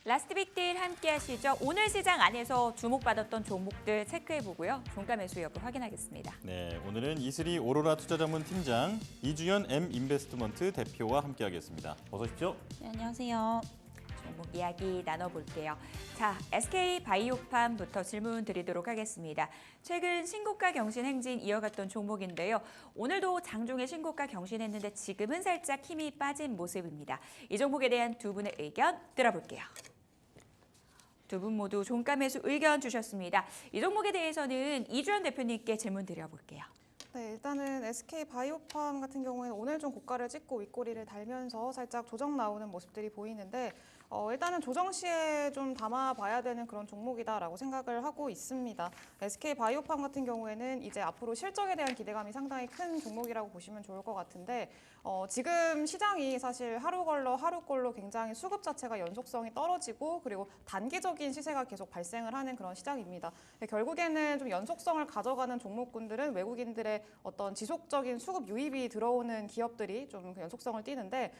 라스트 빅딜 함께 하시죠. 오늘 시장 안에서 주목받았던 종목들 체크해보고요. 종가 매수 여부 확인하겠습니다. 네, 오늘은 이슬이 오로라 투자자문 팀장 이주연 M인베스트먼트 대표와 함께하겠습니다. 어서 오십시오. 네, 안녕하세요. 종목 이야기 나눠볼게요. 자, SK바이오팜부터 질문 드리도록 하겠습니다. 최근 신고가 경신 행진 이어갔던 종목인데요. 오늘도 장중에 신고가 경신했는데 지금은 살짝 힘이 빠진 모습입니다. 이 종목에 대한 두 분의 의견 들어볼게요. 두 분 모두 종가 매수 의견 주셨습니다. 이 종목에 대해서는 이주연 대표님께 질문 드려볼게요. 네, 일단은 SK바이오팜 같은 경우에는 오늘 좀 고가를 찍고 윗꼬리를 달면서 살짝 조정 나오는 모습들이 보이는데 일단은 조정 시에 좀 담아봐야 되는 그런 종목이다라고 생각을 하고 있습니다. SK바이오팜 같은 경우에는 이제 앞으로 실적에 대한 기대감이 상당히 큰 종목이라고 보시면 좋을 것 같은데 지금 시장이 사실 하루 걸러 굉장히 수급 자체가 연속성이 떨어지고 그리고 단기적인 시세가 계속 발생을 하는 그런 시장입니다. 결국에는 좀 연속성을 가져가는 종목군들은 외국인들의 어떤 지속적인 수급 유입이 들어오는 기업들이 좀 그 연속성을 띠는데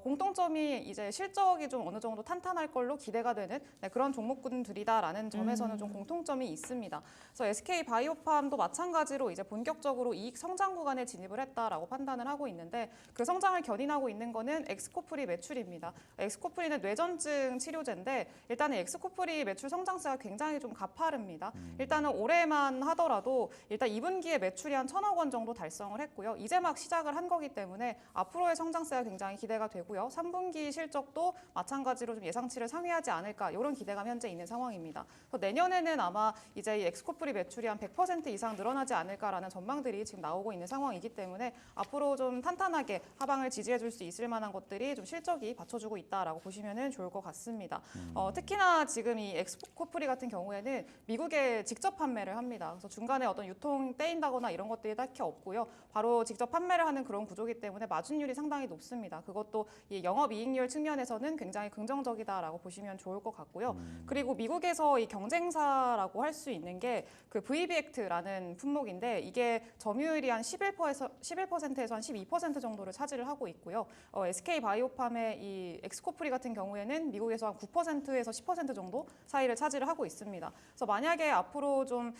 공통점이 이제 실적이 좀 어느 정도 탄탄할 걸로 기대가 되는 그런 종목군들이다라는 점에서는 좀 공통점이 있습니다. 그래서 SK바이오팜도 마찬가지로 이제 본격적으로 이익 성장 구간에 진입을 했다라고 판단을 하고 있는데 그 성장을 견인하고 있는 거는 엑스코프리 매출입니다. 엑스코프리는 뇌전증 치료제인데 일단은 엑스코프리 매출 성장세가 굉장히 좀 가파릅니다. 일단은 올해만 하더라도 일단 2분기에 매출이 한 1,000억 원 정도 달성을 했고요. 이제 막 시작을 한 거기 때문에 앞으로의 성장세가 굉장히 기대가 되고요. 3분기 실적도 마찬가지로 좀 예상치를 상회하지 않을까 이런 기대감 현재 있는 상황입니다. 그래서 내년에는 아마 이제 이 엑스코프리 매출이 한 100% 이상 늘어나지 않을까라는 전망들이 지금 나오고 있는 상황이기 때문에 앞으로 좀 탄탄하게 하방을 지지해줄 수 있을 만한 것들이 좀 실적이 받쳐주고 있다라고 보시면 좋을 것 같습니다. 특히나 지금 이 엑스코프리 같은 경우에는 미국에 직접 판매를 합니다. 그래서 중간에 어떤 유통 떼인다거나 이런 것들이 딱히 없고요. 바로 직접 판매를 하는 그런 구조이기 때문에 마진율이 상당히 높습니다. 그것도 이 영업이익률 측면에서는 굉장히 긍정적이다라고 보시면 좋을 것 같고요. 그리고 미국에서 이 경쟁사라고 할 수 있는 게 그 VB액트라는 품목인데 이게 점유율이 한 11%에서 한 12% 정도를 차지를 하고 있고요. SK바이오팜의 이 엑스코프리 같은 경우에는 미국에서 한 9%에서 10% 정도 사이를 차지를 하고 있습니다. 그래서 만약에 앞으로 좀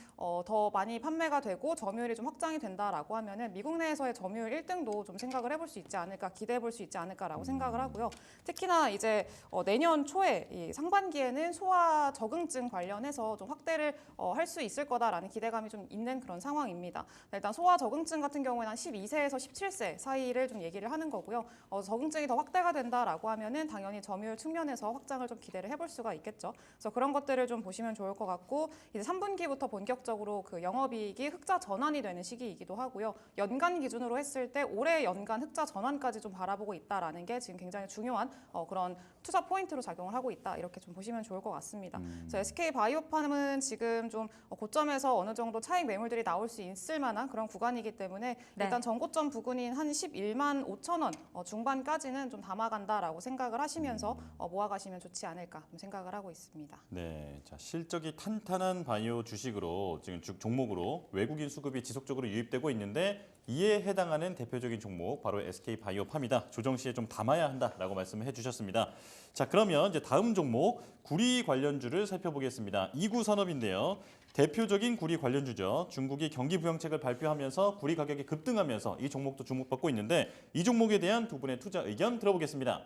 더 많이 판매가 되고 점유율이 좀 확장이 된다라고 하면은 미국 내에서의 점유율 1등도 좀 생각을 해볼 수 있지 않을까, 기대해 볼 수 있지 않을까라고 생각을 하고요. 특히나 이제 내년 초에 이 상반기에는 소아 적응증 관련해서 좀 확대를 할 수 있을 거다라는 기대감이 좀 있는 그런 상황입니다. 일단 소아 적응증 같은 경우에는 한 12세에서 17세 사이를 좀 얘기를 하는 거고요. 적응증이 더 확대가 된다라고 하면은 당연히 점유율 측면에서 확장을 좀 기대를 해볼 수가 있겠죠. 그래서 그런 것들을 좀 보시면 좋을 것 같고 이제 3분기부터 본격적으로 그 영업이익이 흑자 전환이 되는 시기이기도 하고요. 연간 기준으로 했을 때 올해 연간 흑자 전환까지 좀 바라보고 있다라는 게 지금 굉장히 중요한 그런 투자 포인트로 작용을 하고 있다 이렇게 좀 보시면 좋을 것 같습니다. 그래서 SK바이오팜은 지금 좀 고점에서 어느 정도 차익 매물들이 나올 수 있을 만한 그런 구간이기 때문에 일단 전고점 부근인 한 11만 5천 원 중반까지는 좀 담아간다라고 생각을 하시면서 모아가시면 좋지 않을까 좀 생각을 하고 있습니다. 네, 자 실적이 탄탄한 바이오 주식으로 지금 종목으로 외국인 수급이 지속적으로 유입되고 있는데 이에 해당하는 대표적인 종목 바로 SK바이오팜이다. 조정 시에 좀 담아야 한다라고 말씀을 해주셨습니다. 자 그러면 이제 다음 종목 구리 관련주를 살펴보겠습니다. 이구산업인데요. 대표적인 구리 관련주죠. 중국이 경기 부양책을 발표하면서 구리 가격이 급등하면서 이 종목도 주목받고 있는데 이 종목에 대한 두 분의 투자 의견 들어보겠습니다.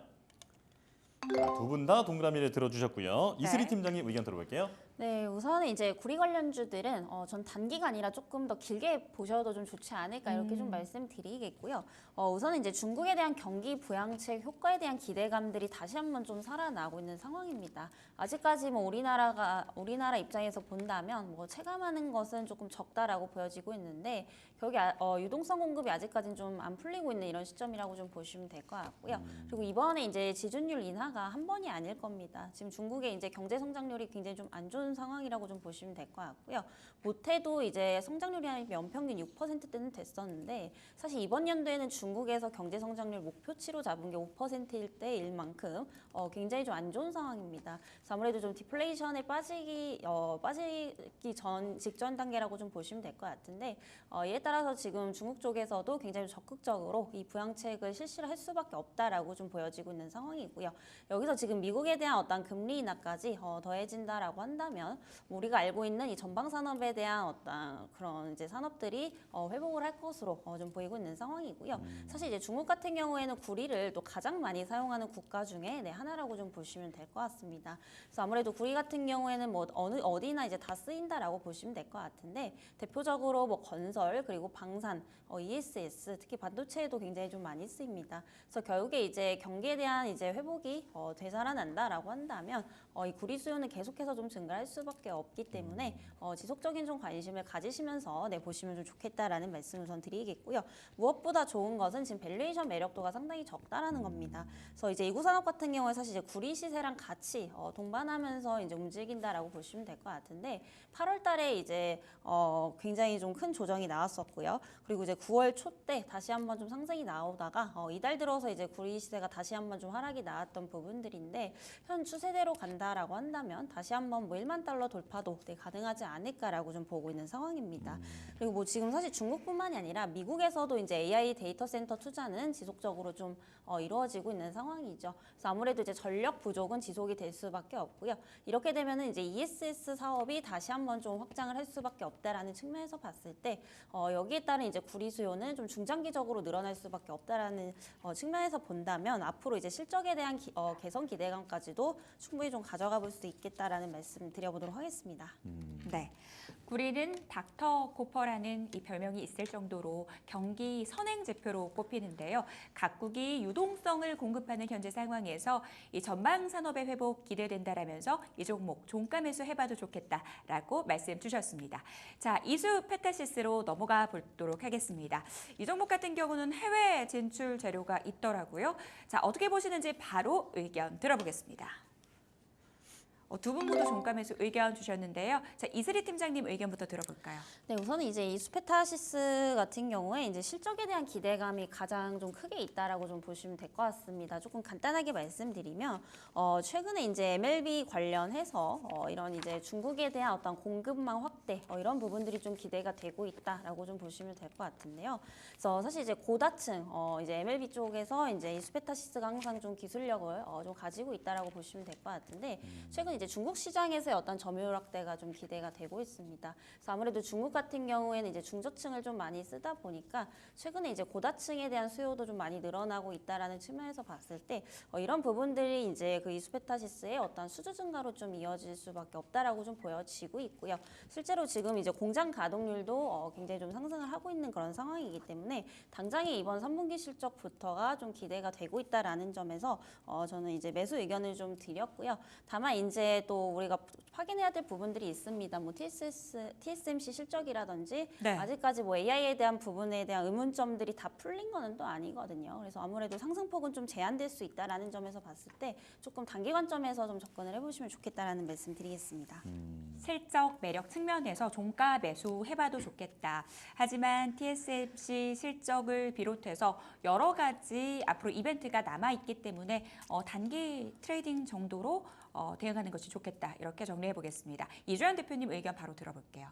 두 분 다 동그라미를 들어주셨고요. 이슬이 팀장님 의견 들어볼게요. 네, 우선은 이제 구리 관련주들은 전 단기가 아니라 조금 더 길게 보셔도 좀 좋지 않을까 이렇게 좀 말씀드리겠고요. 우선은 이제 중국에 대한 경기 부양책 효과에 대한 기대감들이 다시 한번 좀 살아나고 있는 상황입니다. 아직까지 뭐 우리나라 입장에서 본다면 뭐 체감하는 것은 조금 적다라고 보여지고 있는데 여기 유동성 공급이 아직까지는 좀 안 풀리고 있는 이런 시점이라고 좀 보시면 될 것 같고요. 그리고 이번에 이제 지준율 인하가 한 번이 아닐 겁니다. 지금 중국의 이제 경제 성장률이 굉장히 좀 안 좋은 좋은 상황이라고 좀 보시면 될 것 같고요. 못해도 이제 성장률이 한 연평균 6%대는 됐었는데 사실 이번 연도에는 중국에서 경제 성장률 목표치로 잡은 게 5%일 때일 만큼 굉장히 좀 안 좋은 상황입니다. 그래서 아무래도 좀 디플레이션에 빠지기 직전 단계라고 좀 보시면 될 것 같은데 이에 따라서 지금 중국 쪽에서도 굉장히 적극적으로 이 부양책을 실시를 할 수밖에 없다라고 좀 보여지고 있는 상황이고요. 여기서 지금 미국에 대한 어떤 금리 인하까지 더해진다라고 한다면 우리가 알고 있는 이 전방 산업에 대한 어떤 그런 이제 산업들이 회복을 할 것으로 좀 보이고 있는 상황이고요. 사실 이제 중국 같은 경우에는 구리를 또 가장 많이 사용하는 국가 중에 하나라고 좀 보시면 될 것 같습니다. 그래서 아무래도 구리 같은 경우에는 뭐 어디나 이제 다 쓰인다라고 보시면 될 것 같은데 대표적으로 뭐 건설 그리고 방산, ESS 특히 반도체에도 굉장히 좀 많이 쓰입니다. 그래서 결국에 이제 경기에 대한 이제 회복이 되살아난다라고 한다면 이 구리 수요는 계속해서 좀 증가할 수밖에 없기 때문에 지속적인 좀 관심을 가지시면서 보시면 좀 좋겠다라는 말씀을 전 드리겠고요. 무엇보다 좋은 것은 지금 밸류에이션 매력도가 상당히 적다라는 겁니다. 그래서 이제 이구산업 같은 경우에 사실 이제 구리 시세랑 같이 동반하면서 이제 움직인다라고 보시면 될 것 같은데 8월달에 이제 굉장히 좀 큰 조정이 나왔었고요. 그리고 이제 9월 초 때 다시 한번 좀 상승이 나오다가 이달 들어서 이제 구리 시세가 다시 한번 좀 하락이 나왔던 부분들인데 현 추세대로 간다라고 한다면 다시 한번 뭐 1만 달러 돌파도 가능하지 않을까라고 좀 보고 있는 상황입니다. 그리고 뭐 지금 사실 중국뿐만이 아니라 미국에서도 이제 AI 데이터 센터 투자는 지속적으로 좀 이루어지고 있는 상황이죠. 그래서 아무래도 이제 전력 부족은 지속이 될 수밖에 없고요. 이렇게 되면은 이제 ESS 사업이 다시 한번 좀 확장을 할 수밖에 없다라는 측면에서 봤을 때 여기에 따른 이제 구리 수요는 좀 중장기적으로 늘어날 수밖에 없다라는 측면에서 본다면 앞으로 이제 실적에 대한 개선 기대감까지도 충분히 좀 가져가 볼 수 있겠다라는 말씀 드려보도록 하겠습니다. 네. 구리는 닥터 코퍼라는 이 별명이 있을 정도로 경기 선행 지표로 꼽히는데요. 각국이 유동성을 공급하는 현재 상황에서 이 전방 산업의 회복 기대된다라면서 이 종목 종가 매수 해봐도 좋겠다라고 말씀 주셨습니다. 자, 이수 페타시스로 넘어가 보도록 하겠습니다. 이 종목 같은 경우는 해외 진출 재료가 있더라고요. 자, 어떻게 보시는지 바로 의견 들어보겠습니다. 두 분 모두 종가 매수 의견 주셨는데요. 자, 이슬이 팀장님 의견부터 들어볼까요? 네, 우선은 이제 이 수페타시스 같은 경우에 이제 실적에 대한 기대감이 가장 좀 크게 있다라고 좀 보시면 될 것 같습니다. 조금 간단하게 말씀드리면 최근에 이제 MLB 관련해서 이런 이제 중국에 대한 어떤 공급망 확대 이런 부분들이 좀 기대가 되고 있다라고 좀 보시면 될 것 같은데요. 그래서 사실 이제 고다층 이제 MLB 쪽에서 이제 이 수페타시스가 항상 좀 기술력을 좀 가지고 있다라고 보시면 될 것 같은데 최근 이제 중국 시장에서의 어떤 점유율 확대가 좀 기대가 되고 있습니다. 그래서 아무래도 중국 같은 경우에는 이제 중저층을 좀 많이 쓰다 보니까 최근에 이제 고다층에 대한 수요도 좀 많이 늘어나고 있다라는 측면에서 봤을 때 이런 부분들이 이제 그 이수페타시스의 어떤 수주 증가로 좀 이어질 수밖에 없다라고 좀 보여지고 있고요. 실제로 지금 이제 공장 가동률도 굉장히 좀 상승을 하고 있는 그런 상황이기 때문에 당장의 이번 3분기 실적부터가 좀 기대가 되고 있다라는 점에서 저는 이제 매수 의견을 좀 드렸고요. 다만 이제 또 우리가 확인해야 될 부분들이 있습니다. 뭐 TSMC 실적이라든지 네. 아직까지 뭐 AI에 대한 부분에 대한 의문점들이 다 풀린 거는 또 아니거든요. 그래서 아무래도 상승폭은 좀 제한될 수 있다라는 점에서 봤을 때 조금 단기 관점에서 좀 접근을 해보시면 좋겠다라는 말씀 드리겠습니다. 실적 매력 측면에서 종가 매수해봐도 좋겠다. 하지만 TSMC 실적을 비롯해서 여러 가지 앞으로 이벤트가 남아있기 때문에 단기 트레이딩 정도로 대응하는 것이 좋겠다. 이렇게 정리해 보겠습니다. 이주연 대표님 의견 바로 들어볼게요.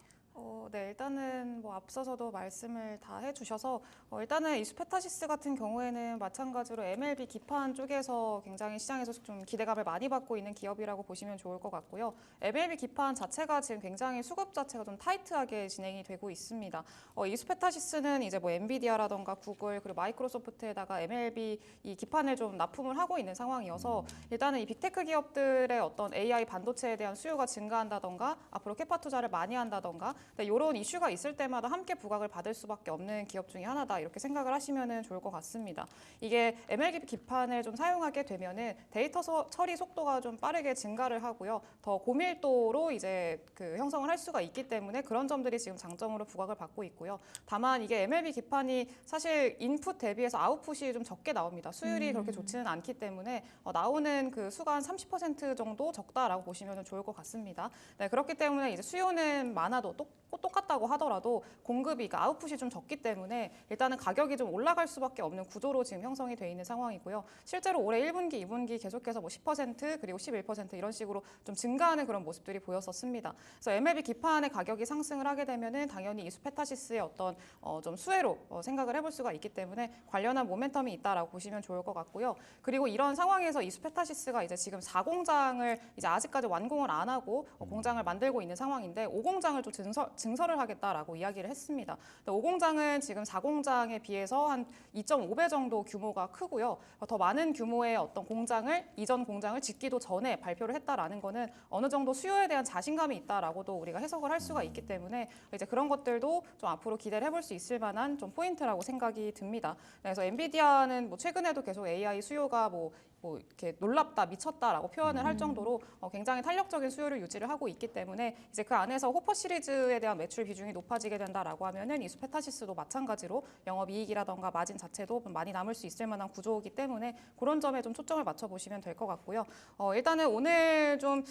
네, 일단은 뭐 앞서서도 말씀을 다 해주셔서 일단은 이수페타시스 같은 경우에는 마찬가지로 MLB 기판 쪽에서 굉장히 시장에서 좀 기대감을 많이 받고 있는 기업이라고 보시면 좋을 것 같고요. MLB 기판 자체가 지금 굉장히 수급 자체가 좀 타이트하게 진행이 되고 있습니다. 이수페타시스는 이제 뭐 엔비디아라던가 구글 그리고 마이크로소프트에다가 MLB 이 기판을 좀 납품을 하고 있는 상황이어서 일단은 이 빅테크 기업들의 어떤 AI 반도체에 대한 수요가 증가한다던가 앞으로 캐파 투자를 많이 한다던가 이런 이슈가 있을 때마다 함께 부각을 받을 수밖에 없는 기업 중에 하나다 이렇게 생각을 하시면 좋을 것 같습니다. 이게 ML 기판을 좀 사용하게 되면은 데이터 처리 속도가 좀 빠르게 증가를 하고요. 더 고밀도로 이제 그 형성을 할 수가 있기 때문에 그런 점들이 지금 장점으로 부각을 받고 있고요. 다만 이게 MLB 기판이 사실 인풋 대비해서 아웃풋이 좀 적게 나옵니다. 수율이 그렇게 좋지는 않기 때문에 나오는 그 수가 한 30% 정도 적다라고 보시면 좋을 것 같습니다. 네, 그렇기 때문에 이제 수요는 많아도 똑같다고 하더라도 공급이 그러니까 아웃풋이 좀 적기 때문에 일단은 가격이 좀 올라갈 수밖에 없는 구조로 지금 형성이 돼 있는 상황이고요. 실제로 올해 1분기, 2분기 계속해서 뭐 10% 그리고 11% 이런 식으로 좀 증가하는 그런 모습들이 보였었습니다. 그래서 MLB 기판의 가격이 상승을 하게 되면은 당연히 이수페타시스의 어떤 좀 수혜로 생각을 해볼 수가 있기 때문에 관련한 모멘텀이 있다라고 보시면 좋을 것 같고요. 그리고 이런 상황에서 이수페타시스가 이제 지금 4공장을 이제 아직까지 완공을 안 하고 공장을 만들고 있는 상황인데 5공장을 또 증설을 하겠다라고 이야기를 했습니다. 5공장은 지금 4공장에 비해서 한 2.5배 정도 규모가 크고요. 더 많은 규모의 어떤 이전 공장을 짓기도 전에 발표를 했다라는 거는 어느 정도 수요에 대한 자신감이 있다라고도 우리가 해석을 할 수가 있기 때문에 이제 그런 것들도 좀 앞으로 기대를 해볼 수 있을 만한 좀 포인트라고 생각이 듭니다. 그래서 엔비디아는 뭐 최근에도 계속 AI 수요가 뭐 이렇게 놀랍다, 미쳤다라고 표현을 할 정도로 굉장히 탄력적인 수요를 유지를 하고 있기 때문에 이제 그 안에서 호퍼 시리즈에 대한 매출 비중이 높아지게 된다라고 하면은 이수페타시스도 마찬가지로 영업이익이라던가 마진 자체도 많이 남을 수 있을 만한 구조이기 때문에 그런 점에 좀 초점을 맞춰 보시면 될 것 같고요. 일단은 오늘 좀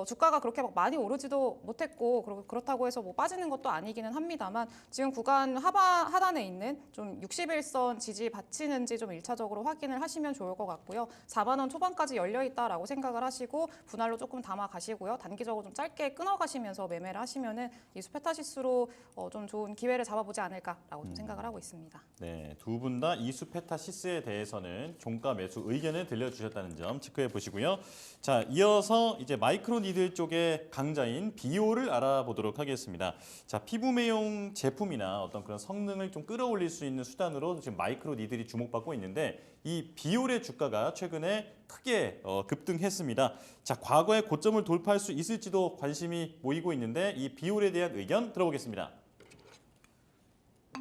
주가가 그렇게 막 많이 오르지도 못했고 그렇다고 해서 뭐 빠지는 것도 아니기는 합니다만 지금 구간 하단에 있는 좀 61선 지지 받치는지 좀 1차적으로 확인을 하시면 좋을 것 같고요. 4만 원 초반까지 열려 있다라고 생각을 하시고 분할로 조금 담아 가시고요. 단기적으로 좀 짧게 끊어 가시면서 매매를 하시면은 이수페타시스로 좀 좋은 기회를 잡아보지 않을까라고 좀 생각을 하고 있습니다. 네, 두 분 다 이수페타시스에 대해서는 종가 매수 의견을 들려주셨다는 점 체크해 보시고요. 자, 이어서 이제 마이크로 니들 쪽의 강자인 비오를 알아보도록 하겠습니다. 자, 피부 미용 제품이나 어떤 그런 성능을 좀 끌어올릴 수 있는 수단으로 지금 마이크로 니들이 주목받고 있는데 이 비올의 주가가 최근에 크게 급등했습니다. 자, 과거의 고점을 돌파할 수 있을지도 관심이 모이고 있는데 이 비올에 대한 의견 들어보겠습니다.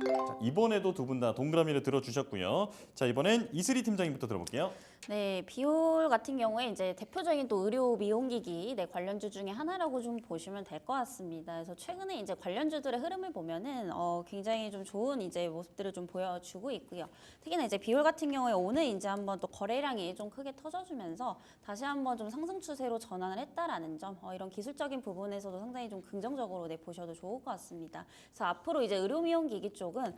자, 이번에도 두 분 다 동그라미를 들어주셨고요. 자, 이번엔 이슬이 팀장님부터 들어볼게요. 네, 비올 같은 경우에 이제 대표적인 또 의료 미용기기 관련주 중에 하나라고 좀 보시면 될 것 같습니다. 그래서 최근에 이제 관련주들의 흐름을 보면은 굉장히 좀 좋은 이제 모습들을 좀 보여주고 있고요. 특히나 이제 비올 같은 경우에 오늘 이제 한번 또 거래량이 좀 크게 터져주면서 다시 한번 좀 상승 추세로 전환을 했다라는 점, 이런 기술적인 부분에서도 상당히 좀 긍정적으로 보셔도 좋을 것 같습니다. 그래서 앞으로 이제 의료 미용기기 쪽은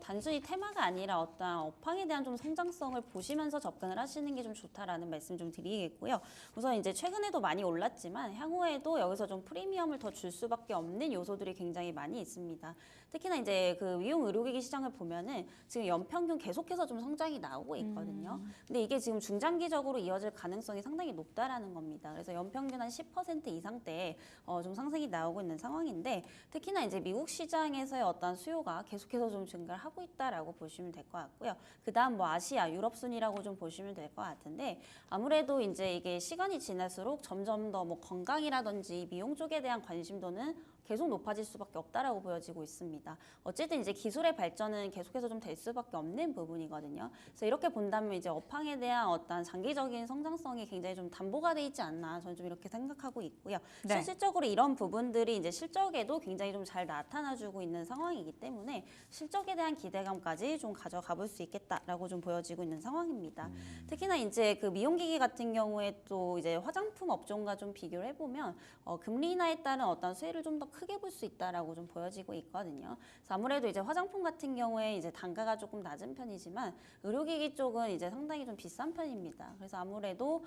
단순히 테마가 아니라 어떤 업황에 대한 좀 성장성을 보시면서 접근을 하시는 게 좀 좋다라는 말씀 좀 드리겠고요. 우선 이제 최근에도 많이 올랐지만 향후에도 여기서 좀 프리미엄을 더 줄 수밖에 없는 요소들이 굉장히 많이 있습니다. 특히나 이제 그 미용 의료기기 시장을 보면은 지금 연평균 계속해서 좀 성장이 나오고 있거든요. 근데 이게 지금 중장기적으로 이어질 가능성이 상당히 높다라는 겁니다. 그래서 연평균 한 10% 이상대에 좀 상승이 나오고 있는 상황인데 특히나 이제 미국 시장에서의 어떤 수요가 계속해서 좀 증가를 하고 있다라고 보시면 될 것 같고요. 그다음 뭐 아시아, 유럽 순이라고 좀 보시면 될 것 같은데 아무래도 이제 이게 시간이 지날수록 점점 더 뭐 건강이라든지 미용 쪽에 대한 관심도는 계속 높아질 수밖에 없다라고 보여지고 있습니다. 어쨌든 이제 기술의 발전은 계속해서 좀 될 수밖에 없는 부분이거든요. 그래서 이렇게 본다면 이제 업황에 대한 어떤 장기적인 성장성이 굉장히 좀 담보가 돼 있지 않나 저는 좀 이렇게 생각하고 있고요. 네. 실질적으로 이런 부분들이 이제 실적에도 굉장히 좀 잘 나타나주고 있는 상황이기 때문에 실적에 대한 기대감까지 좀 가져가 볼 수 있겠다라고 좀 보여지고 있는 상황입니다. 특히나 이제 그 미용기기 같은 경우에 또 이제 화장품 업종과 좀 비교를 해보면 금리 인하에 따른 어떤 수혜를 좀 더 크게 볼 수 있다라고 좀 보여지고 있거든요. 그래서 아무래도 이제 화장품 같은 경우에 이제 단가가 조금 낮은 편이지만 의료기기 쪽은 이제 상당히 좀 비싼 편입니다. 그래서 아무래도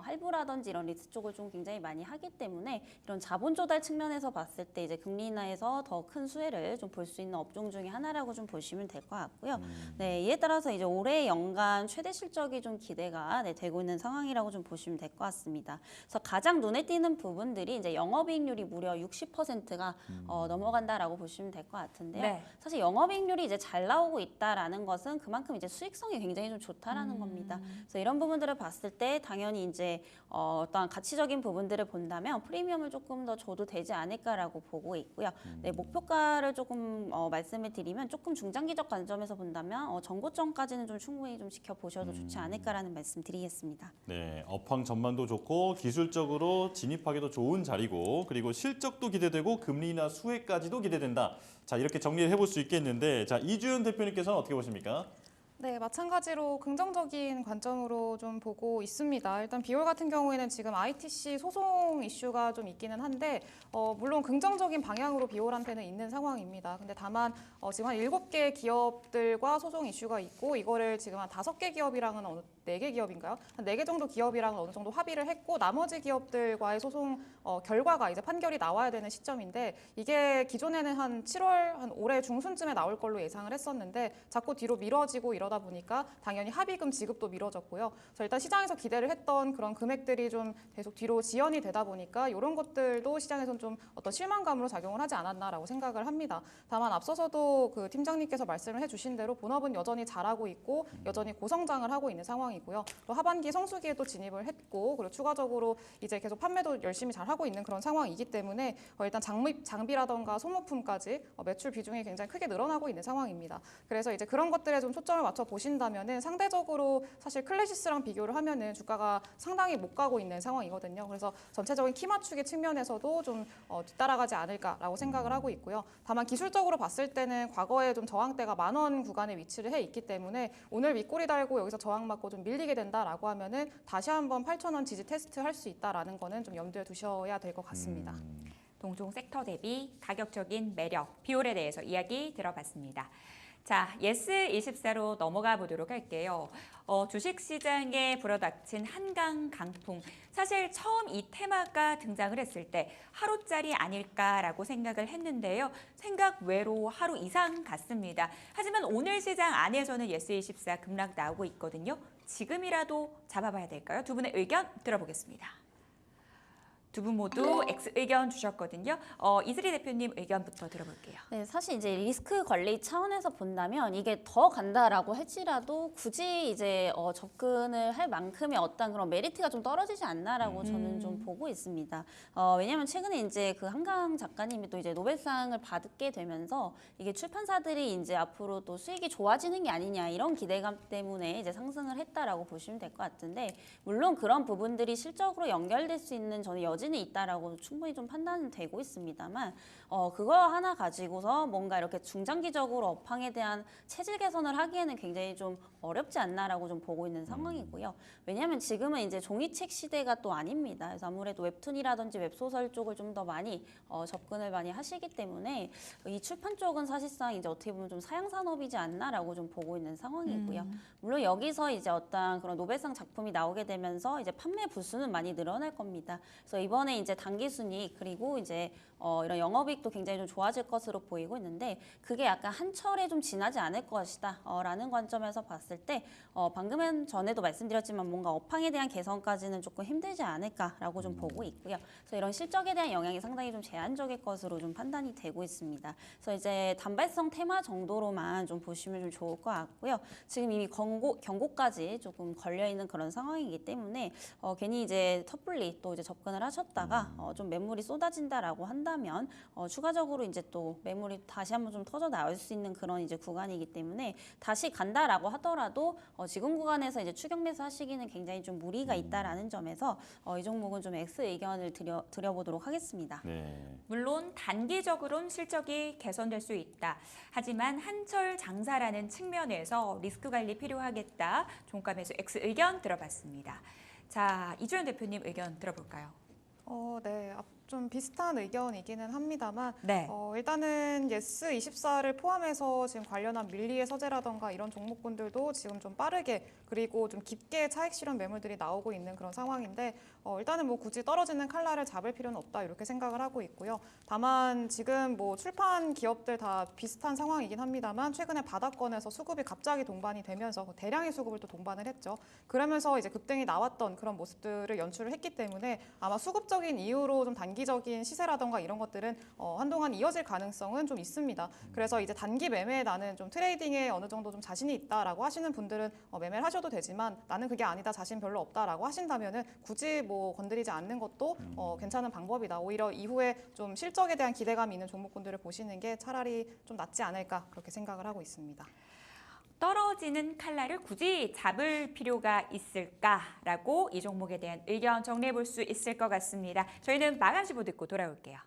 할부라든지 이런 리스 쪽을 좀 굉장히 많이 하기 때문에 이런 자본 조달 측면에서 봤을 때 이제 금리 인하에서 더 큰 수혜를 좀 볼 수 있는 업종 중에 하나라고 좀 보시면 될 것 같고요. 네, 이에 따라서 이제 올해 연간 최대 실적이 좀 기대가 되고 있는 상황이라고 좀 보시면 될 것 같습니다. 그래서 가장 눈에 띄는 부분들이 이제 영업이익률이 무려 60% 10%가 넘어간다라고 보시면 될 것 같은데요. 네. 사실 영업이익률이 이제 잘 나오고 있다라는 것은 그만큼 이제 수익성이 굉장히 좀 좋다라는 겁니다. 그래서 이런 부분들을 봤을 때 당연히 이제 어떠한 가치적인 부분들을 본다면 프리미엄을 조금 더 줘도 되지 않을까라고 보고 있고요. 네, 목표가를 조금 말씀을 드리면 조금 중장기적 관점에서 본다면 정고점까지는 좀 충분히 좀 지켜보셔도 좋지 않을까라는 말씀 드리겠습니다. 네, 업황 전망도 좋고 기술적으로 진입하기도 좋은 자리고 그리고 실적도 기대되고 금리나 수혜까지도 기대된다. 자, 이렇게 정리를 해볼 수 있겠는데 자, 이주연 대표님께서는 어떻게 보십니까? 네, 마찬가지로 긍정적인 관점으로 좀 보고 있습니다. 일단 비올 같은 경우에는 지금 ITC 소송 이슈가 좀 있기는 한데 물론 긍정적인 방향으로 비올한테는 있는 상황입니다. 근데 다만 지금 한 7개 기업들과 소송 이슈가 있고 이거를 지금 한 5개 기업이랑은 4개 기업인가요? 한 4개 정도 기업이랑 어느 정도 합의를 했고 나머지 기업들과의 소송 결과가 이제 판결이 나와야 되는 시점인데 이게 기존에는 한 7월 한 올해 중순쯤에 나올 걸로 예상을 했었는데 자꾸 뒤로 미뤄지고 이러다 보니까 당연히 합의금 지급도 미뤄졌고요. 그래서 일단 시장에서 기대를 했던 그런 금액들이 좀 계속 뒤로 지연이 되다 보니까 이런 것들도 시장에서는 좀 어떤 실망감으로 작용을 하지 않았나라고 생각을 합니다. 다만 앞서서도 그 팀장님께서 말씀을 해주신 대로 본업은 여전히 잘하고 있고 여전히 고성장을 하고 있는 상황이고요. 또 하반기 성수기에 또 진입을 했고 그리고 추가적으로 이제 계속 판매도 열심히 잘 하고 있는 그런 상황이기 때문에 일단 장비라던가 소모품까지 매출 비중이 굉장히 크게 늘어나고 있는 상황입니다. 그래서 이제 그런 것들에 좀 초점을 맞춰 보신다면은 상대적으로 사실 클래시스랑 비교를 하면은 주가가 상당히 못 가고 있는 상황이거든요. 그래서 전체적인 키 맞추기 측면에서도 좀 뒤따라가지 않을까라고 생각을 하고 있고요. 다만 기술적으로 봤을 때는 과거에 좀 저항대가 10,000원 구간에 위치를 해 있기 때문에 오늘 윗꼬리 달고 여기서 저항 맞고 좀 밀리게 된다라고 하면은 다시 한번 8,000원 지지 테스트 할 수 있다라는 거는 좀 염두에 두셔야 될 것 같습니다. 동종 섹터 대비 가격적인 매력, 비올에 대해서 이야기 들어봤습니다. 자, 예스24로 넘어가 보도록 할게요. 주식시장에 불어닥친 한강 강풍. 사실 처음 이 테마가 등장을 했을 때 하루짜리 아닐까라고 생각을 했는데요. 생각 외로 하루 이상 갔습니다. 하지만 오늘 시장 안에서는 예스24 급락 나오고 있거든요. 지금이라도 잡아봐야 될까요? 두 분의 의견 들어보겠습니다. 두 분 모두 X 의견 주셨거든요. 이슬이 대표님 의견부터 들어볼게요. 네, 사실 이제 리스크 관리 차원에서 본다면 이게 더 간다라고 할지라도 굳이 이제 접근을 할 만큼의 어떤 그런 메리트가 좀 떨어지지 않나라고 저는 좀 보고 있습니다. 왜냐하면 최근에 이제 그 한강 작가님이 또 이제 노벨상을 받게 되면서 이게 출판사들이 이제 앞으로 또 수익이 좋아지는 게 아니냐 이런 기대감 때문에 이제 상승을 했다라고 보시면 될 것 같은데 물론 그런 부분들이 실적으로 연결될 수 있는 저는 여지는 있다라고 충분히 좀 판단은 되고 있습니다만 그거 하나 가지고서 뭔가 이렇게 중장기적으로 업황에 대한 체질 개선을 하기에는 굉장히 좀 어렵지 않나라고 좀 보고 있는 상황이고요. 왜냐하면 지금은 이제 종이책 시대가 또 아닙니다. 그래서 아무래도 웹툰이라든지 웹소설 쪽을 좀 더 많이 접근을 많이 하시기 때문에 이 출판 쪽은 사실상 이제 어떻게 보면 좀 사양 산업이지 않나라고 좀 보고 있는 상황이고요. 물론 여기서 이제 어떤 그런 노벨상 작품이 나오게 되면서 이제 판매 부수는 많이 늘어날 겁니다. 그래서 이번에 이제 단기 순이익 그리고 이제 이런 영업이익도 굉장히 좀 좋아질 것으로 보이고 있는데 그게 약간 한철에 좀 지나지 않을 것이다 라는 관점에서 봤을 때 방금 전에도 말씀드렸지만 뭔가 업황에 대한 개선까지는 조금 힘들지 않을까라고 좀 보고 있고요. 그래서 이런 실적에 대한 영향이 상당히 좀 제한적일 것으로 좀 판단이 되고 있습니다. 그래서 이제 단발성 테마 정도로만 좀 보시면 좀 좋을 것 같고요. 지금 이미 경고까지 조금 걸려 있는 그런 상황이기 때문에 괜히 이제 섣불리 또 이제 접근을 하셨다가 좀 매물이 쏟아진다라고 한다면 추가적으로 이제 또 매물이 다시 한번 좀 터져 나올 수 있는 그런 이제 구간이기 때문에 다시 간다라고 하더라도 지금 구간에서 이제 추격 매수하시기는 굉장히 좀 무리가 있다라는 점에서 이 종목은 좀 X 의견을 드려보도록 하겠습니다. 네. 물론 단기적으로는 실적이 개선될 수 있다. 하지만 한철 장사라는 측면에서 리스크 관리 필요하겠다. 종가 매수 X 의견 들어봤습니다. 자, 이주연 대표님 의견 들어볼까요? 네. 좀 비슷한 의견이기는 합니다만 네. 일단은 예스24를 포함해서 지금 관련한 밀리의 서재라던가 이런 종목군들도 지금 좀 빠르게 그리고 좀 깊게 차익 실현 매물들이 나오고 있는 그런 상황인데 일단은 뭐 굳이 떨어지는 칼날을 잡을 필요는 없다 이렇게 생각을 하고 있고요. 다만 지금 뭐 출판 기업들 다 비슷한 상황이긴 합니다만 최근에 바닥권에서 수급이 갑자기 동반이 되면서 대량의 수급을 또 동반을 했죠. 그러면서 이제 급등이 나왔던 그런 모습들을 연출을 했기 때문에 아마 수급적인 이유로 좀 단기 단기적인 시세라던가 이런 것들은 한동안 이어질 가능성은 좀 있습니다. 그래서 이제 단기 매매에 나는 좀 트레이딩에 어느 정도 좀 자신이 있다라고 하시는 분들은 매매를 하셔도 되지만 나는 그게 아니다, 자신 별로 없다라고 하신다면은 굳이 뭐 건드리지 않는 것도 괜찮은 방법이다. 오히려 이후에 좀 실적에 대한 기대감이 있는 종목군들을 보시는 게 차라리 좀 낫지 않을까 그렇게 생각을 하고 있습니다. 떨어지는 칼날을 굳이 잡을 필요가 있을까라고 이 종목에 대한 의견 정리해 볼 수 있을 것 같습니다. 저희는 마감 시보 듣고 돌아올게요.